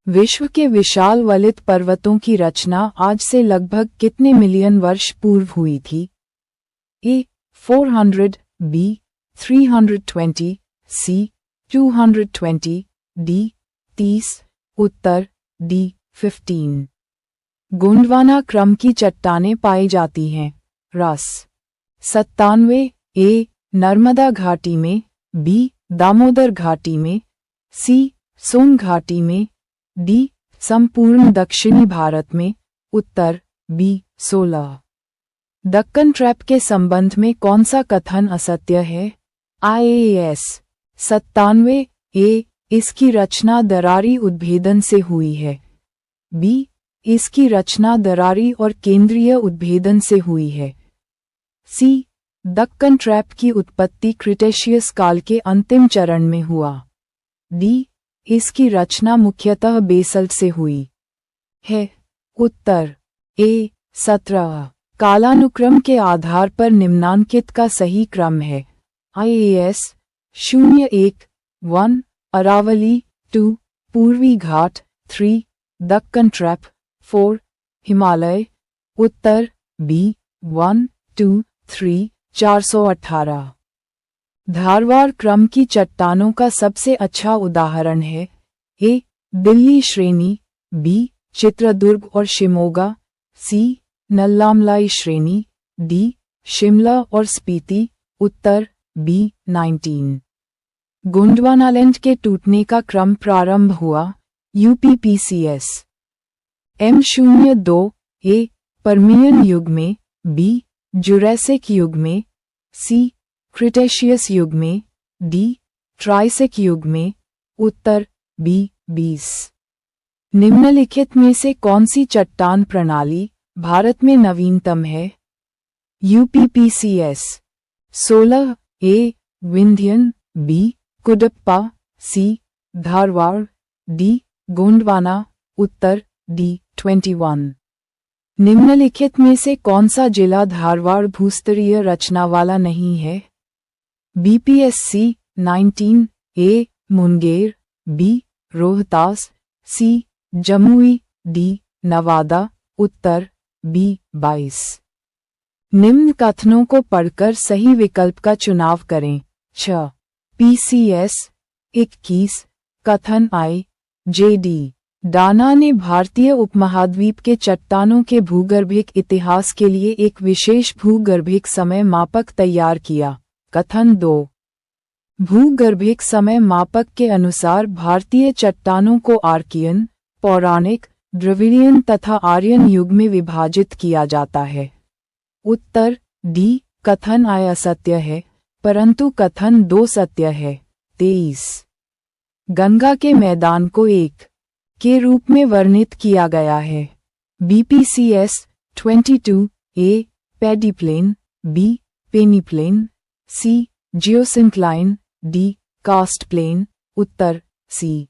विश्व के विशाल वलित पर्वतों की रचना आज से लगभग कितने मिलियन वर्ष पूर्व हुई थी? ए 400, बी 320, सी 220, डी 30। उत्तर डी 15। गोंडवाना क्रम की चट्टानें पाई जाती हैं। रस 97। ए, नर्मदा घाटी में। बी, दामोदर घाटी में। सी, सोन घाटी में। डी, संपूर्ण दक्षिणी भारत में। उत्तर बी 16। दक्कन ट्रैप के संबंध में कौन सा कथन असत्य है? IAS 97। ए, इसकी रचना दरारी उद्भेदन से हुई है। बी, इसकी रचना दरारी और केंद्रीय उद्भेदन से हुई है। सी, दक्कन ट्रैप की उत्पत्ति क्रिटेशियस काल के अंतिम चरण में हुआ। डी, इसकी रचना मुख्यतः बेसल्ट से हुई है। उत्तर ए 17। कालानुक्रम के आधार पर निम्नांकित का सही क्रम है। IAS 01, 1, अरावली 2, पूर्वी घाट 3, दक्कन ट्रैप 4, हिमालय। उत्तर बी 1, 2, 3, 418। धारवाड़ क्रम की चट्टानों का सबसे अच्छा उदाहरण है। ए, दिल्ली श्रेणी। बी, चित्रदुर्ग और शिमोगा। सी, नल्लामलाई श्रेणी। डी, शिमला और स्पीति। उत्तर बी 19। गोंडवानालैंड के टूटने का क्रम प्रारंभ हुआ। UPPCS M02। ए, पर्मियन युग में। बी, जुरैसिक युग में। सी, क्रिटेशियस युग में। डी, ट्राइसिक युग में। उत्तर बी 20। निम्नलिखित में से कौन सी चट्टान प्रणाली भारत में नवीनतम है? UPPCS 16। ए, विंध्यन। बी, कुडप्पा। सी, धारवाड़। डी, गोंडवाना। उत्तर डी 21। निम्नलिखित में से कौन सा जिला धारवाड़ भूस्तरीय रचना वाला नहीं है? BPSC 19। ए, मुंगेर। बी, रोहतास। सी, जमुई। डी, नवादा। उत्तर बी 22। निम्न कथनों को पढ़कर सही विकल्प का चुनाव करें। 6। PCS 21। कथन IJD डाना ने भारतीय उपमहाद्वीप के चट्टानों के भूगर्भिक इतिहास के लिए एक विशेष भूगर्भिक समय मापक तैयार किया। कथन 2। भूगर्भिक समय मापक के अनुसार भारतीय चट्टानों को आर्कियन, पौराणिक, द्रविडियन तथा आर्यन युग में विभाजित किया जाता है। उत्तर डी, कथन आय असत्य है, परंतु कथन 2 सत्य है। 23 गंगा के मैदान को एक के रूप में वर्णित किया गया है। BPCS 22 A paddy plain, B peneplain, C geosyncline, D karst plain. उत्तर C।